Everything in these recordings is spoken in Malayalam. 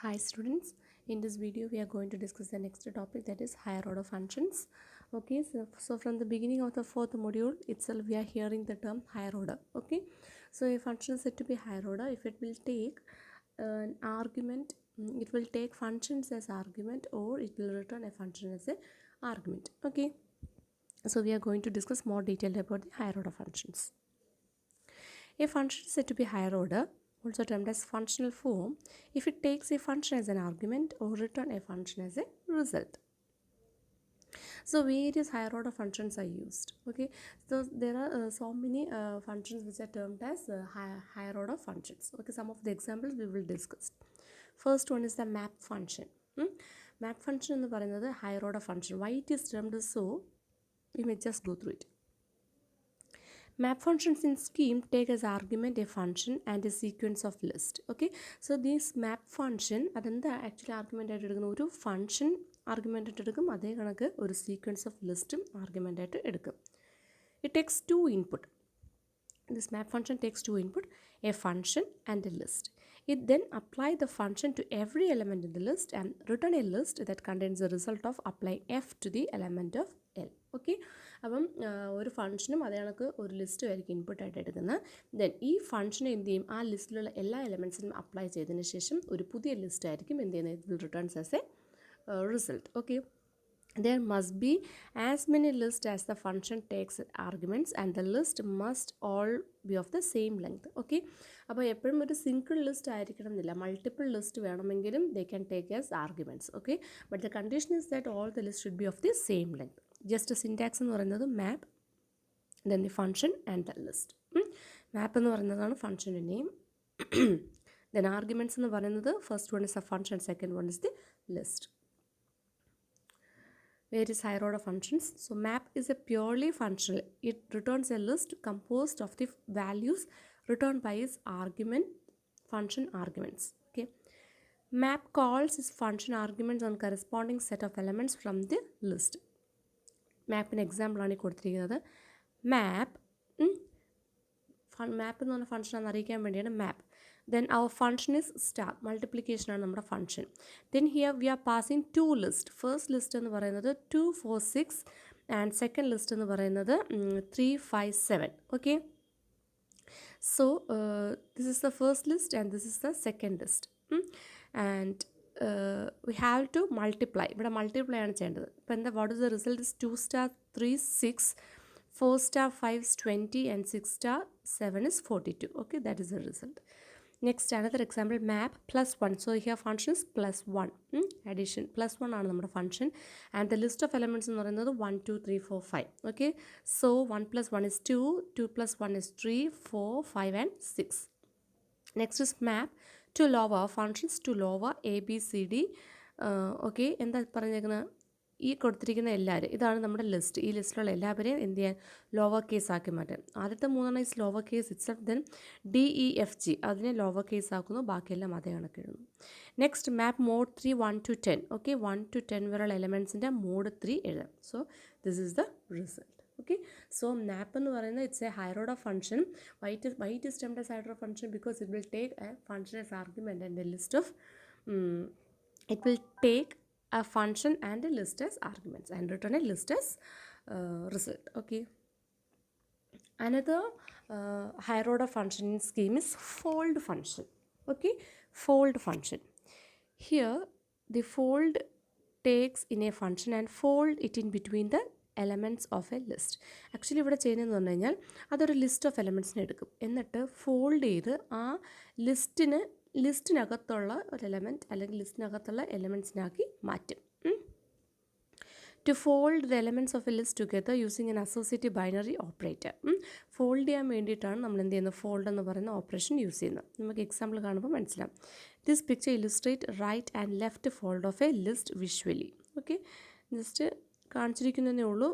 Hi students, in this video we are going to discuss the next topic, that is higher order functions. Okay, so from the beginning of the fourth module itself we are hearing the term higher order. Okay, so a function is said to be higher order if it will take an argument, it will take functions as argument, or it will return a function as a argument. Okay, so we are going to discuss more detail about the higher order functions. A function is said to be higher order, also termed as functional form, if it takes a function as an argument or return a function as a result. So various higher order functions are used. Okay, so there are so many functions which are termed as higher order functions. Okay, some of the examples we will discuss. First one is the map function. Map function എന്ന് പറയുന്നത് higher order function. Why it is termed so? We may just go through it. Map functions in scheme take as argument a function and a sequence of list. Okay, so this map function അതെന്താ ആക്ച്വലി ആർഗ്യുമെൻ്റ് ആയിട്ട് എടുക്കുന്ന ഒരു ഫംഗ്ഷൻ ആർഗ്യുമെൻ്റ് ആയിട്ട് എടുക്കും, അതേ കണക്ക് ഒരു സീക്വൻസ് ഓഫ് ലിസ്റ്റും ആർഗ്യുമെൻ്റ് ആയിട്ട് എടുക്കും. It takes two input. This map function takes two input, a function and a list. It then apply the function to every element in the list and return a list that contains the result of applying f to the element of L. Okay, അപ്പം ഒരു ഫംഗ്ഷനും അതേ കണക്ക് ഒരു ലിസ്റ്റും ആയിരിക്കും ഇൻപുട്ടായിട്ട് എടുക്കുന്നത്. ദെൻ ഈ ഫംഗ്ഷനെ എന്ത് ചെയ്യും, ആ ലിസ്റ്റിലുള്ള എല്ലാ എലമെൻറ്റ്സിനും അപ്ലൈ ചെയ്തതിന് ശേഷം ഒരു പുതിയ ലിസ്റ്റ് ആയിരിക്കും എന്ത് ചെയ്യുന്നത്, it will returns as A result. Okay, there must be as many lists as the function takes arguments and the list must all be of the same length. Okay, അപ്പോൾ എപ്പോഴും ഒരു സിംഗിൾ ലിസ്റ്റ് ആയിരിക്കണം എന്നില്ല, മൾട്ടിപ്പിൾ ലിസ്റ്റ് വേണമെങ്കിലും they can take as arguments. Okay, but the condition is that all the lists should be of the same length. Just syntax എന്ന് പറയുന്നത് മാപ്പ്, then the function and the list. മാപ്പ് എന്ന് പറയുന്നതാണ് ഫംഗ്ഷൻ്റെ നെയിം, then arguments എന്ന് പറയുന്നത് first one is the function, second one is the list. Various higher order functions. So map is a purely functional. It returns a list composed of the values returned by its argument function arguments. Okay, map calls its function arguments on corresponding set of elements from the list. Map in example ആണ് കൊടുത്തിരിക്കുന്നത്. Map മാപ്പ് എന്ന് പറഞ്ഞ ഫംഗ്ഷൻ ആണെന്ന് അറിയിക്കാൻ വേണ്ടിയാണ് മാപ്പ്. ദെൻ അവർ ഫംഗ്ഷൻ ഇസ് സ്റ്റാർ, മൾട്ടിപ്ലിക്കേഷൻ ആണ് നമ്മുടെ function. Then here we are passing two list. First list എന്ന് പറയുന്നത് 2 4 6 ആൻഡ് സെക്കൻഡ് ലിസ്റ്റ് എന്ന് പറയുന്നത് 3 5 7. Okay, so this is the first list and this is the second list and we have to multiply. ഇവിടെ മൾട്ടിപ്ലൈ ആണ് ചെയ്യേണ്ടത്. ഇപ്പോൾ എന്താ, what is the result is 2 star 3 6, 4 star 5 is 20 and 6 star 7 is 42. Okay, that is the result. Next, another example, map plus 1. So here function is plus 1. Addition plus 1 ആണ് നമ്മുടെ function and the list of elements എന്ന് പറയുന്നത് 1 2 3 4 5. Okay, so 1 plus 1 is 2, 2 plus 1 is 3 4 5 and 6. Next is map to lower functions to lower a b c d. Okay, എന്താ പറഞ്ഞേക്കുന്നത്, ഈ കൊടുത്തിരിക്കുന്ന എല്ലാവരും, ഇതാണ് നമ്മുടെ ലിസ്റ്റ്. ഈ ലിസ്റ്റിലുള്ള എല്ലാവരെയും എന്ത് ചെയ്യാൻ, ലോവർ കേസ് ആക്കി മാറ്റാം. ആദ്യത്തെ മൂന്നെണ്ണം is lower case itself, then D E F G അതിനെ ലോവർ കേസ് ആക്കുന്നു, ബാക്കിയെല്ലാം അതേ കണക്കിടുന്നു. Next map mod 3 1 to 10. Okay, 1 to 10 വരെയുള്ള എലമെൻറ്റ്സിൻ്റെ മോഡ് 3 എഴുതാം. So this is the result. Okay, so map എന്ന് പറയുന്നത് it's a higher order function. Why it is termed as higher order function because it will take a function as argument and a list of it will take a function and a list as arguments and return a list as result. Okay, another higher order function in scheme is fold function. Okay, fold function. Here the fold takes in a function and fold it in between the elements of a list. Actually ഇവിടെ ചെയ്യുന്നതെന്ന് പറഞ്ഞു കഴിഞ്ഞാൽ അതൊരു ലിസ്റ്റ് ഓഫ് എലമെൻറ്റ്സിനെ എടുക്കും, എന്നിട്ട് ഫോൾഡ് ചെയ്ത് ആ ലിസ്റ്റിനകത്തുള്ള ഒരു എലമെൻറ്റ് അല്ലെങ്കിൽ ലിസ്റ്റിനകത്തുള്ള എലമെൻറ്റ്സിനാക്കി മാറ്റും. To fold the elements of a list together using an associative binary operator. Fold ചെയ്യാൻ വേണ്ടിയിട്ടാണ് നമ്മൾ എന്ത് ചെയ്യുന്നത്, ഫോൾഡ് എന്ന് പറയുന്ന ഓപ്പറേഷൻ യൂസ് ചെയ്യുന്നത്. നമുക്ക് എക്സാമ്പിൾ കാണുമ്പോൾ മനസ്സിലാവും. This picture illustrate right and left fold of a list visually. Okay, just കാണിച്ചിരിക്കുന്നതേ ഉള്ളൂ.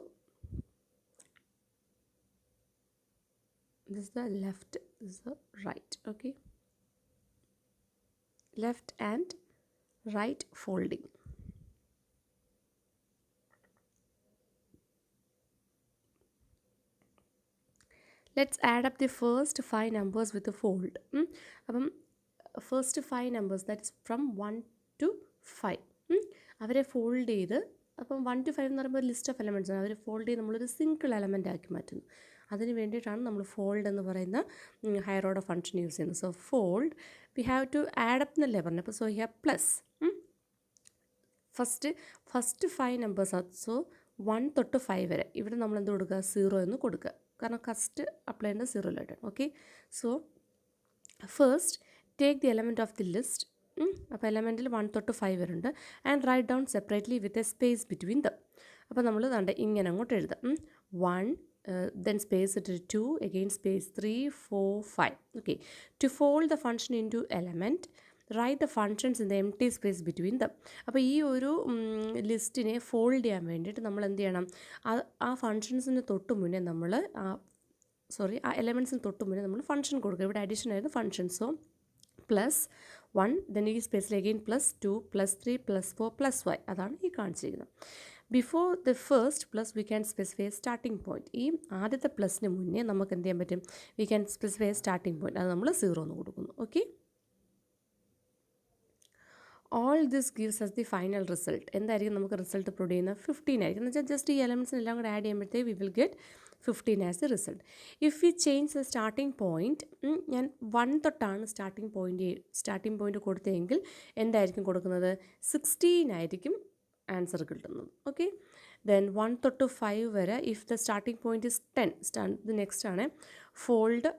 This the left, this the right. Okay, left and right folding. Let's add up the first 5 numbers with the fold. അപ്പം first 5 numbers, that is from 1 to 5. അവരെ ഫോൾഡ് ചെയ്ത്, അപ്പം 1 to 5 എന്ന് പറയുമ്പോൾ ഒരു ലിസ്റ്റ് ഓഫ് എലമെൻറ്റ്സ് ആണ്. അവരെ ഫോൾഡ് ചെയ്ത് നമ്മളൊരു സിംഗിൾ എലമെൻ്റ് ആക്കി മാറ്റുന്നു. അതിന് വേണ്ടിയിട്ടാണ് നമ്മൾ ഫോൾഡ് എന്ന് പറയുന്ന ഹയർ ഓർഡർ ഫംഗ്ഷൻ യൂസ് ചെയ്യുന്നത്. So fold we have to add up എന്നല്ലേ പറഞ്ഞത്. അപ്പോൾ so here plus first 5 numbers. So 1 തൊട്ട് 5 വരെ ഇവിടെ നമ്മൾ എന്ത് കൊടുക്കുക, 0 എന്ന് കൊടുക്കുക. കാരണം ഫസ്റ്റ് അപ്ലൈ ചെയ്യുന്നത് 0 okay. So first take the element of the list. അപ്പോൾ എലമെൻറ്റിൽ 1 തൊട്ട് 5 വരുന്നുണ്ട്. And write down separately with a space between them. അപ്പോൾ നമ്മൾ കണ്ട ഇങ്ങനെ അങ്ങോട്ട് എഴുതാം. 1 then space it 2, again space 3, 4, 5. Okay. To fold the function into element, write the functions in the empty space between them. അപ്പോൾ ഈ ഒരു ലിസ്റ്റിനെ ഫോൾഡ് ചെയ്യാൻ വേണ്ടിയിട്ട് നമ്മൾ എന്ത് ചെയ്യണം, ആ ഫങ്ഷൻസിന് തൊട്ട് മുന്നേ നമ്മൾ ആ എലമെൻറ്റ്സിന് തൊട്ട് മുന്നേ നമ്മൾ ഫംഗ്ഷൻ കൊടുക്കുക. ഇവിടെ അഡീഷൻ ആയിരുന്നു ഫംഗ്ഷൻ. സോ +1, then ഈ സ്പേസിൽ അഗെയിൻ +2, +3, +4, +5. അതാണ് ഈ കാണിച്ചിരിക്കുന്നത്. Before the first plus we can specify starting point. ഈ ആദ്യത്തെ പ്ലസിന് മുന്നേ നമുക്ക് എന്ത് ചെയ്യാൻ പറ്റും, we can specify starting point. അത് നമ്മൾ 0 എന്ന് കൊടുക്കുന്നു. Okay. All this gives us the final result. എന്തായിരിക്കും നമുക്ക് റിസൾട്ട് പ്രൊഡ്യൂസ് ചെയ്യുന്നത്, 15 ആയിരിക്കും. എന്ന് വെച്ചാൽ ജസ്റ്റ് ഈ എലമെൻറ്റ്സിനെല്ലാം കൂടെ ആഡ് ചെയ്യുമ്പോഴത്തേക്ക് we will get 15 as the result. If we change the starting point, ഞാൻ 1 തൊട്ടാണ് സ്റ്റാർട്ടിംഗ് പോയിൻറ്റ് കൊടുത്തതെങ്കിൽ എന്തായിരിക്കും കൊടുക്കുന്നത്, 16 ആയിരിക്കും ആൻസർ കിട്ടുന്നത്. ഓക്കെ. ദെൻ 1 തൊട്ട് 5 വരെ if the starting point is 10, ഇത് നെക്സ്റ്റ് ആണ്. ഫോൾഡ്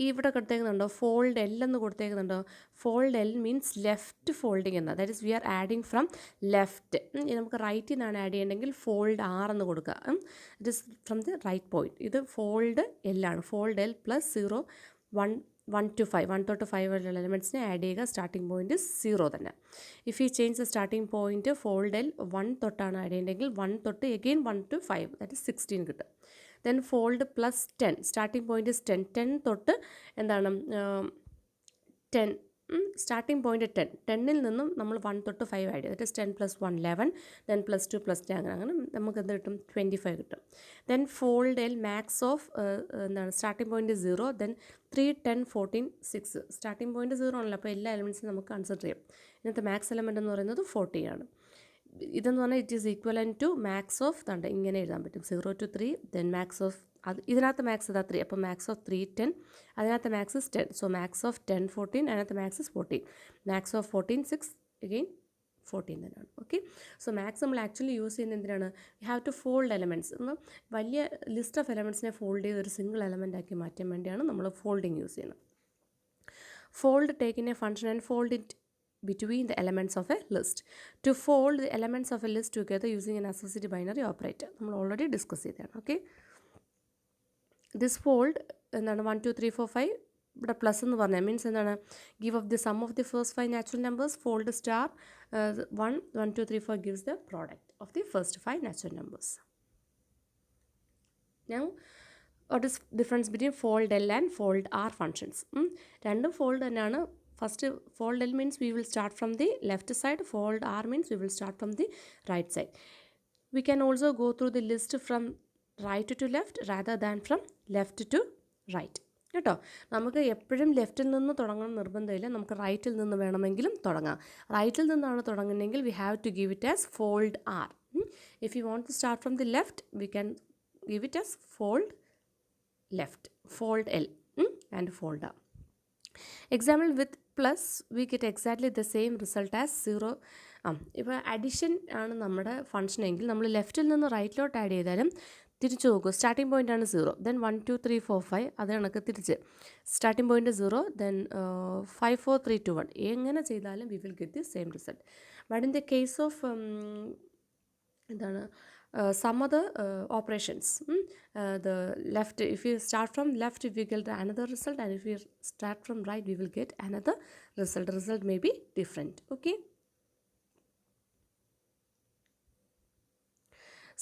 ഇവിടെ കൊടുത്തേക്കുന്നുണ്ടോ, ഫോൾഡ് എൽ എന്ന് കൊടുത്തേക്കുന്നുണ്ടോ. Fold L means left folding എന്നാണ്. That is we are adding from left. നമുക്ക് റൈറ്റിൽ നിന്നാണ് ആഡ് ചെയ്യണമെങ്കിൽ ഫോൾഡ് ആർ എന്ന് കൊടുക്കുക. It is from the right point. ഇത് ഫോൾഡ് എല്ലാണ്. ഫോൾഡ് എൽ +0, 1 to 5, 1 തൊട്ട് 5 വരെയുള്ള എലമെൻറ്റ്സിനെ ആഡ് ചെയ്യുക. സ്റ്റാർട്ടിംഗ് പോയിൻറ്റ് 0 തന്നെ. If you change the starting point, fold L 1 തൊട്ടാണ് ആഡ് ചെയ്യേണ്ടതെങ്കിൽ 1 തൊട്ട് എഗെയിൻ 1 to 5, ദാറ്റ് ഇസ് 16 കിട്ടും. Then fold +10, starting point is 10. 10 തൊട്ട് എന്താണ് 10, സ്റ്റാർട്ടിംഗ് പോയിൻറ്റ് 10. 10ൽ നിന്നും നമ്മൾ 1 തൊട്ട് 5 ആഡ് ചെയ്യും. ദാറ്റ് ഇസ് 10 + 1 11, ദെൻ +2 +10 അങ്ങനെ നമുക്ക് എന്ത് കിട്ടും, 25 കിട്ടും. Then fold L max of എന്താണ് starting point 0, then 3, 10, 14, 6. Starting point 0 ആണല്ലോ, അപ്പോൾ എല്ലാ എലമെൻറ്റ്സും നമുക്ക് കൺസിഡർ ചെയ്യാം. ഇന്നത്തെ മാക്സ് എലമെൻറ്റ് എന്ന് പറയുന്നത് 40 ആണ്. ഇതെന്ന് പറഞ്ഞാൽ it is equivalent to max of തണ്ട് ഇങ്ങനെ എഴുതാൻ പറ്റും, 0 to 3, ദെൻ മാക്സ് ഓഫ് അത് ഇതിനകത്ത് മാക്സ് ഇതാ 3, അപ്പോൾ മാക്സ് ഓഫ് 3 10, അതിനകത്ത് max is 10. So max of 10 14, അതിനകത്ത് max is 14, max of 14 6, again 14 തന്നെയാണ്. ഓക്കെ. സോ മാക്സ് നമ്മൾ ആക്ച്വലി യൂസ് ചെയ്യുന്നത് എന്തിനാണ്, you have to fold elements. വലിയ ലിസ്റ്റ് ഓഫ് എലമെൻറ്റ്സിനെ ഫോൾഡ് ചെയ്ത് ഒരു സിംഗിൾ എലമെൻ്റ് ആക്കി മാറ്റാൻ വേണ്ടിയാണ് നമ്മൾ ഫോൾഡിങ് യൂസ് ചെയ്യുന്നത്. Fold take in a function and fold it between the elements of a list. To fold the elements of a list together using an associative binary operator. നമ്മൾ ഓൾറെഡി ഡിസ്കസ് ചെയ്തതാണ്. ഓക്കെ. ദിസ് ഫോൾഡ് എന്താണ് 1 2 3 4 5 ഇവിടെ പ്ലസ് എന്ന് പറഞ്ഞാൽ മീൻസ് എന്താണ്, give of the sum of the first 5 natural numbers, fold star 1 1 2 3 4 gives the product of the first 5 natural numbers. Now what is difference between fold L and fold R functions? രണ്ടും ഫോൾഡ് തന്നെയാണ്. First fold L means we will start from the left side, fold R means we will start from the right side. We can also go through the list from right to left rather than from left to right. കേട്ടോ, നമുക്ക് എപ്പോഴും ലെഫ്റ്റിൽ നിന്ന് തുടങ്ങണം നിർബന്ധമില്ല, നമുക്ക് റൈറ്റിൽ നിന്ന് വേണമെങ്കിലും തുടങ്ങാം. റൈറ്റിൽ നിന്നാണ് തുടങ്ങുന്നതെങ്കിൽ we have to give it as fold R. If you want to start from the left, we can give it as fold left, fold L and fold R. Example with plus we get exactly the same result as 0. ഇപ്പോൾ അഡിഷൻ ആണ് നമ്മുടെ ഫംഗ്ഷൻ എങ്കിൽ നമ്മൾ ലെഫ്റ്റിൽ നിന്ന് റൈറ്റിലോട്ട് ആഡ് ചെയ്താലും തിരിച്ചു നോക്കൂ, സ്റ്റാർട്ടിംഗ് പോയിൻ്റ് ആണ് 0, ദെൻ 1 2 3 4 5, അത് കണക്ക് തിരിച്ച് സ്റ്റാർട്ടിംഗ് പോയിൻ്റ് 0, ദെൻ 5 4 3 2 1, എങ്ങനെ ചെയ്താലും we will get the same result. But in the case of എന്താണ് some other operations, the left, if you start from left we will get another result, and if you start from right we will get another result may be different. Okay.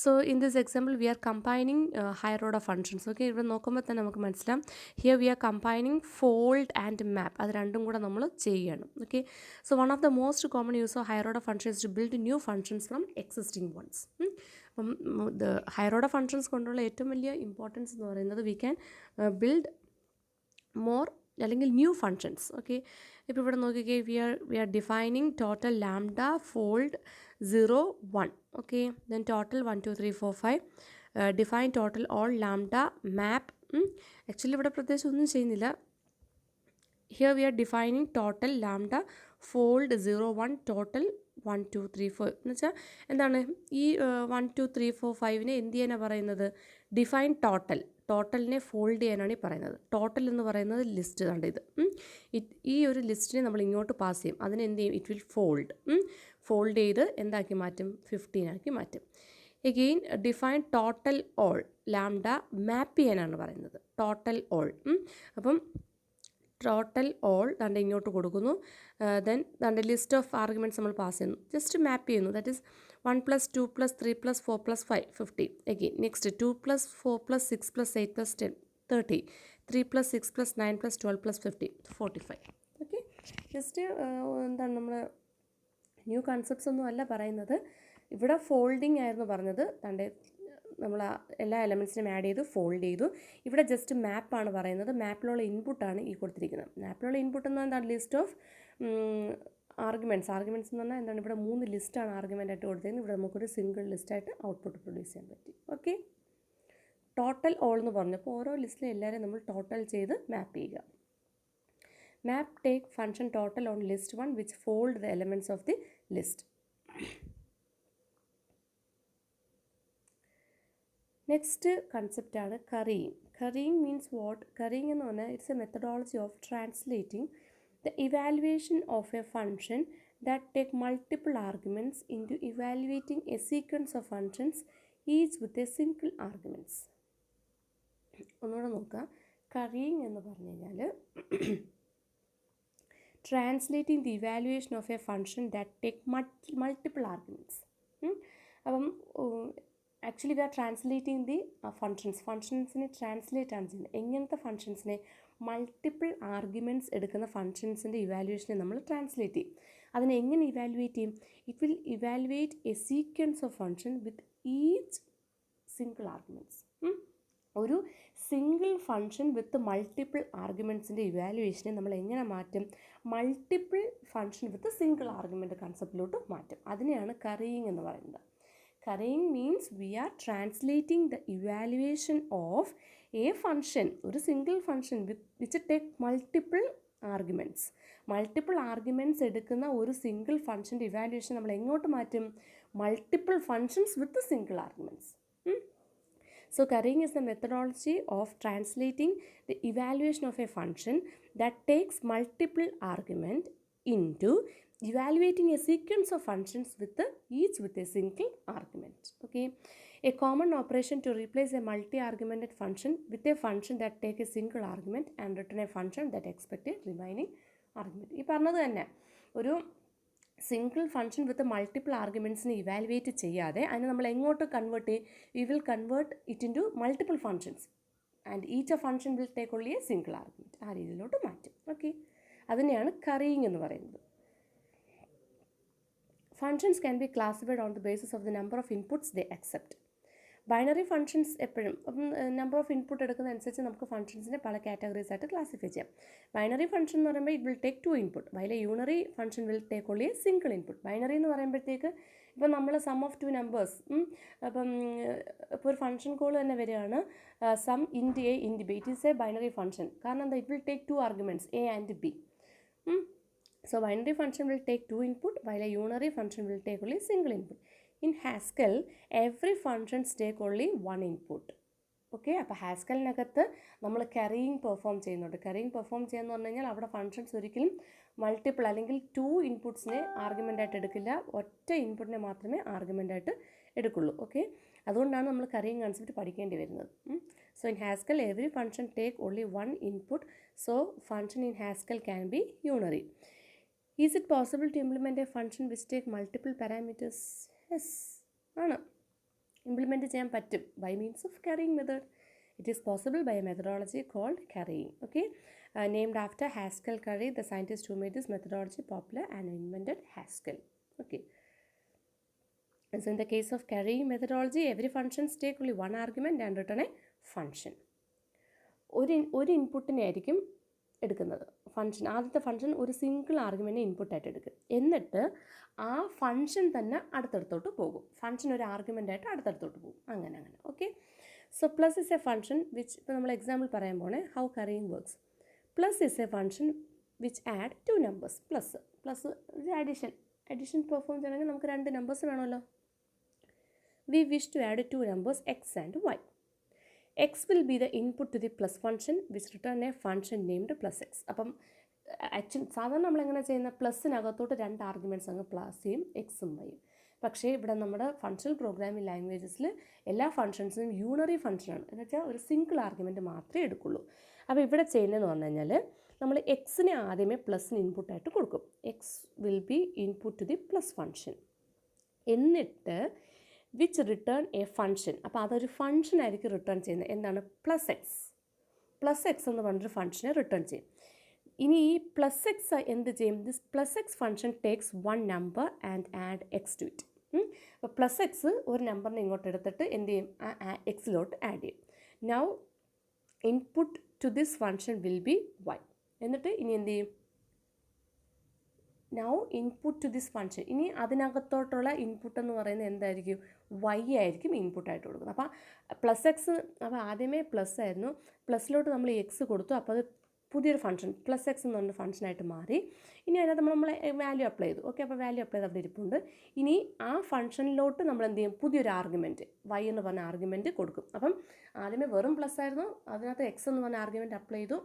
So in this example we are combining higher order functions. Okay, ഇവിടെ നോക്കുമ്പോൾ തന്നെ നമുക്ക് മനസ്സിലാവും, here we are combining fold and map, അത് രണ്ടും കൂടെ നമ്മൾ ചെയ്യണം. Okay, so one of the most common use of higher order functions is to build new functions from existing ones. അപ്പം the higher order functions കൊണ്ടുള്ള ഏറ്റവും വലിയ ഇമ്പോർട്ടൻസ് എന്ന് പറയുന്നത് we can build more അല്ലെങ്കിൽ ന്യൂ ഫങ്ഷൻസ്. ഓക്കെ, ഇപ്പോൾ ഇവിടെ നോക്കിക്കേ, we are defining total lambda fold 0 1. Okay, then total 1 2 3 4 5. Define total all lambda map. Actually ഇവിടെ പ്രത്യേകിച്ച് ഒന്നും ചെയ്യുന്നില്ല. Here we are defining total lambda fold 0 1 total 1 2 3 4 എന്ന് വെച്ചാൽ എന്താണ്, ഈ 1 2 3 4 5നെ എന്ത് ചെയ്യാനാണ് പറയുന്നത്? ഡിഫൈൻ ടോട്ടലിനെ ഫോൾഡ് ചെയ്യാനാണ് ഈ പറയുന്നത്. ടോട്ടൽ എന്ന് പറയുന്നത് ലിസ്റ്റ് കണ്ട് ഇത്. ഈ ഒരു ലിസ്റ്റിനെ നമ്മൾ ഇങ്ങോട്ട് പാസ് ചെയ്യും, അതിന് എന്ത് ചെയ്യും? ഇറ്റ് വിൽ ഫോൾഡ് ചെയ്ത് എന്താക്കി മാറ്റും? 15 ആക്കി മാറ്റും. Again define total all lambda map ചെയ്യാനാണ് പറയുന്നത്. Total all. അപ്പം ടോട്ടൽ ഓൾ ദാണ്ട് ഇങ്ങോട്ട് കൊടുക്കുന്നു. ദെൻ ദാണ്ട് ലിസ്റ്റ് ഓഫ് ആർഗ്യുമെൻറ്റ്സ് നമ്മൾ പാസ് ചെയ്യുന്നു, ജസ്റ്റ് മാപ്പ് ചെയ്യുന്നു. That is 1 + 2 + 3 + 4 + 5 15. Again next 2 + 4 + 6 + 8 + 10 30. 3 + 6 + 9 + 12 + 15 45. Okay, just എന്താണ്, നമ്മൾ ന്യൂ കൺസെപ്റ്റ്സ് ഒന്നും അല്ല പറയുന്നത്. ഇവിടെ ഫോൾഡിങ് ആയിരുന്നു പറഞ്ഞത്. തൻ്റെ നമ്മൾ എല്ലാ എലമെൻറ്റ്സിനും ആഡ് ചെയ്തു, ഫോൾഡ് ചെയ്തു. ഇവിടെ ജസ്റ്റ് മാപ്പാണ് പറയുന്നത്. മാപ്പിലുള്ള ഇൻപുട്ടാണ് ഈ കൊടുത്തിരിക്കുന്നത്. മാപ്പിലുള്ള ഇൻപുട്ട് എന്ന് എന്താണ്? ലിസ്റ്റ് ഓഫ് ആർഗ്യുമെൻറ്റ്സ് എന്ന് പറഞ്ഞാൽ എന്താണ്? ഇവിടെ 3 ലിസ്റ്റാണ് ആർഗ്യുമെൻ്റ് ആയിട്ട് കൊടുത്തിരിക്കുന്നത്. ഇവിടെ നമുക്കൊരു സിംഗിൾ ലിസ്റ്റായിട്ട് ഔട്ട്പുട്ട് പ്രൊഡ്യൂസ് ചെയ്യാൻ പറ്റി. ഓക്കെ, ടോട്ടൽ ഓൾ എന്ന് പറഞ്ഞപ്പോൾ ഓരോ ലിസ്റ്റിലെ എല്ലാവരെയും നമ്മൾ ടോട്ടൽ ചെയ്ത് മാപ്പ് ചെയ്യുക. Map take function total on list 1 which fold the elements of the list. Next കൺസെപ്റ്റാണ് currying. Currying means what? Currying എന്ന് പറഞ്ഞാൽ it's a methodology of translating the evaluation of a function that take multiple arguments into evaluating a sequence of functions each with a single arguments. ഒന്നുകൂടെ നോക്കുക. കറിയിങ് എന്ന് പറഞ്ഞു കഴിഞ്ഞാൽ translating the evaluation of a function that take multiple arguments. അപ്പം actually we are translating the ഫംഗ്ഷൻസിനെ ട്രാൻസ്ലേറ്റ് ആണ് ചെയ്യുന്നത്. എങ്ങനത്തെ ഫംഗ്ഷൻസിനെ? മൾട്ടിപ്പിൾ ആർഗ്യുമെൻറ്റ്സ് എടുക്കുന്ന ഫംഗ്ഷൻസിൻ്റെ ഇവാലുവേഷനെ നമ്മൾ ട്രാൻസ്ലേറ്റ് ചെയ്യും. അതിനെ എങ്ങനെ ഇവാലുവേറ്റ് ചെയ്യും? It will evaluate a sequence of function with each single arguments. ഒരു സിംഗിൾ ഫംഗ്ഷൻ വിത്ത് മൾട്ടിപ്പിൾ ആർഗ്യുമെൻറ്റ്സിൻ്റെ ഇവാലുവേഷനെ നമ്മൾ എങ്ങനെ മാറ്റും? Multiple function with single argument കൺസെപ്റ്റിലോട്ട് മാറ്റും. അതിനെയാണ് കറിയിങ് എന്ന് പറയുന്നത്. Currying means we are translating the evaluation of a function, ഒരു single function which take multiple arguments. Multiple arguments എടുക്കുന്ന ഒരു സിംഗിൾ ഫംഗ്ഷൻ്റെ ഇവാലുവേഷൻ നമ്മൾ എങ്ങോട്ട് മാറ്റും? Multiple functions with single arguments. So currying is the methodology of translating the evaluation of a function that takes multiple argument into evaluating a sequence of functions each with a single argument. Okay, a common operation to replace a multi-argumented function with a function that take a single argument and return a function that expect a remaining argument. ഈ പറഞ്ഞത് തന്നെ ഒരു സിംഗിൾ ഫംഗ്ഷൻ വിത്ത് മൾട്ടിപ്പിൾ ആർഗ്യുമെൻറ്റ്സിനെ ഇവാലുവേറ്റ് ചെയ്യാതെ അതിനെ നമ്മൾ എങ്ങോട്ട് കൺവേർട്ട് ചെയ്യും? We will convert it into multiple functions and each a function will take only a single argument. ആ രീതിയിലോട്ട് മാറ്റും. ഓക്കെ, അതിനെയാണ് കറിയിങ് എന്ന് പറയുന്നത്. Functions can be classified on the basis of the number of inputs they accept. Binary functions എപ്പോഴും നമ്പർ ഓഫ് ഇൻപുട്ട് എടുക്കുന്നതനുസരിച്ച് നമുക്ക് ഫംഗ്ഷൻസിനെ പല കാറ്റഗറീസ് ആയിട്ട് ക്ലാസിഫൈ ചെയ്യാം. ബൈനറി ഫംഗ്ഷൻ എന്ന് പറയുമ്പോൾ it will take 2 input, while A unary function will take only a single input. Binary എന്ന് പറയുമ്പോഴത്തേക്ക് ഇപ്പം നമ്മൾ സം ഓഫ് 2 നമ്പേഴ്സ്, അപ്പം ഇപ്പോൾ ഒരു ഫംഗ്ഷൻ കോൾ തന്നെ വരികയാണ് sum int A int B. It is a binary function. കാരണം എന്താ? It will take 2 arguments A and B. So binary function will take 2 input while a unary function will take only single input. In Haskell, every functions take only 1 input. Okay, അപ്പോൾ ഹാസ്കലിനകത്ത് നമ്മൾ കറിയിങ് പെർഫോം ചെയ്യുന്നുണ്ട്. കറിയിങ് പെർഫോം ചെയ്യുന്ന പറഞ്ഞു കഴിഞ്ഞാൽ അവിടെ ഫംഗ്ഷൻസ് ഒരിക്കലും മൾട്ടിപ്പിൾ അല്ലെങ്കിൽ 2 ഇൻപുട്സിനെ ആർഗ്യുമെൻ്റായിട്ട് എടുക്കില്ല, ഒറ്റ ഇൻപുട്ടിനെ മാത്രമേ ആർഗ്യുമെൻ്റായിട്ട് എടുക്കുള്ളൂ. ഓക്കെ, അതുകൊണ്ടാണ് നമ്മൾ കറിയിങ് കൺസെപ്റ്റ് പഠിക്കേണ്ടി വരുന്നത്. So in Haskell every function take only 1 input. So function in Haskell can be unary. Is it possible to implement a function which take multiple parameters? Yes, ആണ്. ഇംപ്ലിമെൻറ്റ് ചെയ്യാൻ പറ്റും by means of carrying method. It is possible by a methodology called carrying. Okay, named after Haskell Curry, the scientist who made this methodology popular and invented Haskell. Okay, and so in the case of carrying methodology, every functions take only 1 argument and return a function. ഒരു ഇൻപുട്ടിനെ ആയിരിക്കും എടുക്കുന്നത്. ഫംഗ്ഷൻ, ആദ്യത്തെ ഫംഗ്ഷൻ ഒരു സിംഗിൾ ആർഗ്യുമെൻറ്റ് ഇൻപുട്ടായിട്ട് എടുക്കും. എന്നിട്ട് ആ ഫംഗ്ഷൻ തന്നെ അടുത്തടുത്തോട്ട് പോകും. ഫംഗ്ഷൻ ഒരു ആർഗ്യുമെൻ്റായിട്ട് അടുത്തടുത്തോട്ട് പോകും. അങ്ങനെ. Okay. So plus is a function which, ഇപ്പോൾ നമ്മൾ എക്സാമ്പിൾ പറയാൻ പോണേ how currying works. Plus is a function which add 2 numbers. Plus ഒരു അഡീഷൻ പെർഫോം ചെയ്യണമെങ്കിൽ നമുക്ക് 2 നമ്പേഴ്സ് വേണമല്ലോ. We wish to add 2 numbers x and y. X will be the input to the plus function which return a function named plus x. അപ്പം ആക്ച്വലി സാധാരണ നമ്മളെങ്ങനെ ചെയ്യുന്ന പ്ലസ്സിനകത്തോട്ട് 2 ആർഗ്യുമെൻറ്റ്സ് അങ്ങ് പ്ലസ് ചെയ്യും, എക്സും വൈയും. പക്ഷേ ഇവിടെ നമ്മുടെ ഫങ്ഷണൽ പ്രോഗ്രാമിംഗ് ലാംഗ്വേജസിൽ എല്ലാ ഫംഗ്ഷൻസിനും യൂണറി ഫംഗ്ഷനാണ്. എന്ന് വെച്ചാൽ ഒരു സിംഗിൾ ആർഗ്യുമെൻറ്റ് മാത്രമേ എടുക്കുള്ളൂ. അപ്പോൾ ഇവിടെ ചെയ്യുന്നതെന്ന് പറഞ്ഞു കഴിഞ്ഞാൽ നമ്മൾ എക്സിനെ ആദ്യമേ പ്ലസ്സിന് ഇൻപുട്ടായിട്ട് കൊടുക്കും. X will be input to the plus function. എന്നിട്ട് വിച്ച് റിട്ടേൺ എ ഫംഗ്ഷൻ. അപ്പോൾ അതൊരു ഫംഗ്ഷൻ ആയിരിക്കും റിട്ടേൺ ചെയ്യുന്നത്. എന്താണ്? പ്ലസ് എക്സ് എന്ന് പറഞ്ഞൊരു ഫംഗ്ഷനെ റിട്ടേൺ ചെയ്യും. ഇനി ഈ പ്ലസ് എക്സ് എന്ത് ചെയ്യും? This plus x function takes 1 number and add x to it. അപ്പോൾ പ്ലസ് എക്സ് ഒരു നമ്പറിനെ ഇങ്ങോട്ട് എടുത്തിട്ട് എന്ത് ചെയ്യും? എക്സിലോട്ട് ആഡ് ചെയ്യും. Now input to this function will be y. എന്നിട്ട് ഇനി എന്ത് ചെയ്യും? Now input to this function, ഇനി അതിനകത്തോട്ടുള്ള ഇൻപുട്ട് എന്ന് പറയുന്നത് എന്തായിരിക്കും? വൈ ആയിരിക്കും ഇൻപുട്ടായിട്ട് കൊടുക്കുന്നത്. അപ്പോൾ പ്ലസ് എക്സ്, അപ്പോൾ ആദ്യമേ പ്ലസ് ആയിരുന്നു, പ്ലസ്സിലോട്ട് നമ്മൾ എക്സ് കൊടുത്തു. അപ്പോൾ അത് പുതിയൊരു ഫംഗ്ഷൻ പ്ലസ് എക്സ് എന്ന് പറഞ്ഞ ഫംഗ്ഷനായിട്ട് മാറി. ഇനി അതിനകത്ത് നമ്മൾ വാല്യൂ അപ്ലൈ ചെയ്തു. ഓക്കെ, അപ്പോൾ വാല്യൂ അപ്ലൈ ചെയ്ത് അവിടെ ഇരിപ്പുണ്ട്. ഇനി ആ ഫംഗ്ഷനിലോട്ട് നമ്മൾ എന്ത് ചെയ്യും? പുതിയൊരു ആർഗ്യുമെൻറ്റ് വൈ എന്ന് പറഞ്ഞ ആർഗ്യുമെൻറ്റ് കൊടുക്കും. അപ്പം ആദ്യമേ വെറും പ്ലസ് ആയിരുന്നു, അതിനകത്ത് എക്സ് എന്ന് പറഞ്ഞ ആർഗ്യുമെൻറ്റ് അപ്ലൈ ചെയ്തു.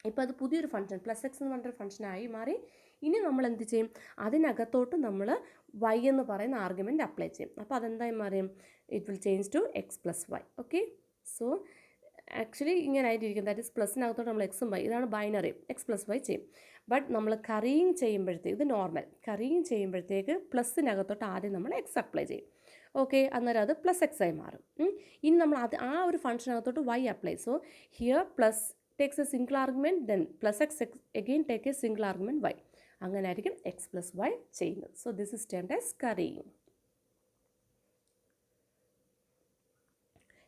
ഇപ്പോൾ അത് പുതിയൊരു ഫംഗ്ഷൻ പ്ലസ് എക്സ് എന്ന് പറഞ്ഞൊരു ഫംഗ്ഷനായി മാറി. ഇനി നമ്മൾ എന്ത് ചെയ്യും? അതിനകത്തോട്ട് നമ്മൾ വൈ എന്ന് പറയുന്ന ആർഗ്യുമെൻറ്റ് അപ്ലൈ ചെയ്യും. അപ്പോൾ അതെന്തായി മാറിയും? It will change to X plus Y. Okay, so actually ഇങ്ങനെ ആയിട്ടിരിക്കും. ദാറ്റ് ഇസ് പ്ലസ്സിനകത്തോട്ട് നമ്മൾ എക്സും വൈ, ഇതാണ് ബൈനറി, എക്സ് പ്ലസ് വൈ ചെയ്യും. ബട്ട് നമ്മൾ കറിയിങ് ചെയ്യുമ്പോഴത്തേക്ക്, ഇത് നോർമൽ, കറിയിങ് ചെയ്യുമ്പോഴത്തേക്ക് പ്ലസ്സിനകത്തോട്ട് ആദ്യം നമ്മൾ എക്സ് അപ്ലൈ ചെയ്യും. ഓക്കെ, അന്നേരം അത് പ്ലസ് എക്സ് ആയി മാറും. ഇനി നമ്മൾ അത് ആ ഒരു ഫംഗ്ഷനകത്തോട്ട് Y apply. So here plus takes a single argument, then plus x again take a single argument y. അങ്ങനെ ആയിരിക്കും എക്സ് പ്ലസ് വൈ ചെയ്യുന്നത്. So this is termed as currying.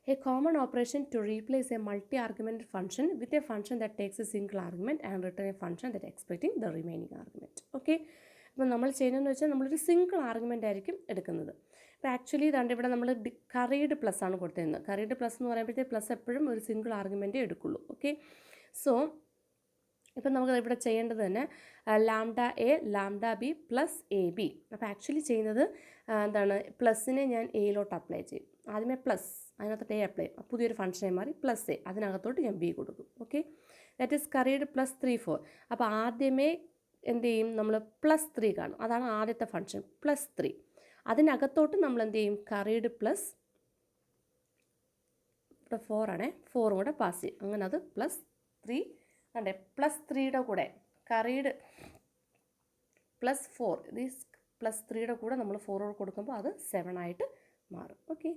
A common operation to replace a multi-argument function with a function that takes a single argument and return a function that expecting the remaining argument. Okay, അപ്പോൾ നമ്മൾ ചെയ്യുന്നതെന്ന് വെച്ചാൽ നമ്മളൊരു സിംഗിൾ ആർഗ്യുമെൻ്റ് ആയിരിക്കും എടുക്കുന്നത്. അപ്പോൾ ആക്ച്വലി ഇതാണ്ട് ഇവിടെ നമ്മൾ കറീഡ് പ്ലസ് ആണ് കൊടുത്തിരുന്നത്. കറീഡ് പ്ലസ് എന്ന് പറയുമ്പോഴത്തേക്ക് പ്ലസ് എപ്പോഴും ഒരു സിംഗിൾ ആർഗ്യുമെൻറ്റേ എടുക്കുള്ളൂ. ഓക്കെ, സോ ഇപ്പം നമുക്ക് ഇവിടെ ചെയ്യേണ്ടത് തന്നെ lambda A lambda B plus A B. അപ്പോൾ ആക്ച്വലി ചെയ്യുന്നത് എന്താണ്? പ്ലസ്സിനെ ഞാൻ എയിലോട്ട് അപ്ലൈ ചെയ്യും. ആദ്യമേ പ്ലസ്, അതിനകത്തോട്ട് എ അപ്ലൈ ചെയ്യും. പുതിയൊരു ഫംഗ്ഷനായി മാറി പ്ലസ് എ, അതിനകത്തോട്ട് ഞാൻ ബി കൊടുക്കും. Okay, that is curried plus 3 4. അപ്പോൾ ആദ്യമേ എന്ത് ചെയ്യും? നമ്മൾ പ്ലസ് 3 കാണും, അതാണ് ആദ്യത്തെ ഫംഗ്ഷൻ പ്ലസ് 3. അതിനകത്തോട്ട് നമ്മൾ എന്ത് ചെയ്യും? കറീഡ് പ്ലസ്, ഇവിടെ 4 ആണേ, 4 കൂടെ പാസ് ചെയ്യും. അങ്ങനെ അത് പ്ലസ് 3 അതെ, പ്ലസ് 3യുടെ കൂടെ കറീഡ് പ്ലസ് 4, ഇത് പ്ലസ് 3യുടെ കൂടെ നമ്മൾ 4 കൊടുക്കുമ്പോൾ അത് 7 ആയിട്ട് മാറും. Okay,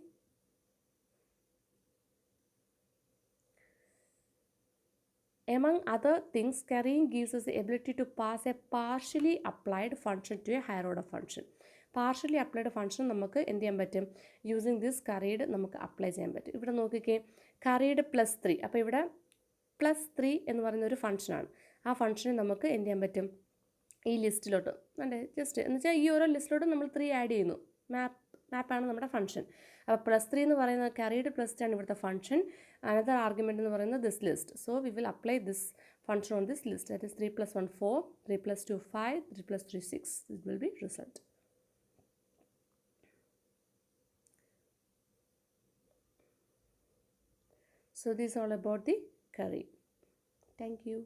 among other things, carrying gives us the ability to pass a partially applied function to a higher order function. Partially applied function നമുക്ക് എന്ത് ചെയ്യാൻ പറ്റും? യൂസിങ് ദിസ് കറീഡ് നമുക്ക് അപ്ലൈ ചെയ്യാൻ പറ്റും. ഇവിടെ നോക്കിക്കേ, കറീഡ് പ്ലസ് 3. അപ്പോൾ ഇവിടെ പ്ലസ് 3 എന്ന് പറയുന്ന ഒരു ഫംഗ്ഷനാണ്. ആ ഫംഗ്ഷനെ നമുക്ക് എന്ത് ചെയ്യാൻ പറ്റും? ഈ ലിസ്റ്റിലോട്ട് അല്ലേ, ജസ്റ്റ് എന്ന് വെച്ചാൽ ഈ ഓരോ ലിസ്റ്റിലോട്ട് നമ്മൾ 3 ആഡ് ചെയ്യുന്നു. മാപ്പാണ് നമ്മുടെ ഫംഗ്ഷൻ. അപ്പോൾ പ്ലസ് 3 എന്ന് പറയുന്നത് കറീഡ് പ്ലസ് 3 ആണ് ഇവിടുത്തെ ഫംഗ്ഷൻ. അനദർ ആർഗ്യുമെൻറ്റ് എന്ന് പറയുന്നത് this list. So we will apply this function on this list. That is 3 + 1 4, 3 + 2 5, 3 + 3 6. This will be result. So this is all about the curry. Thank you.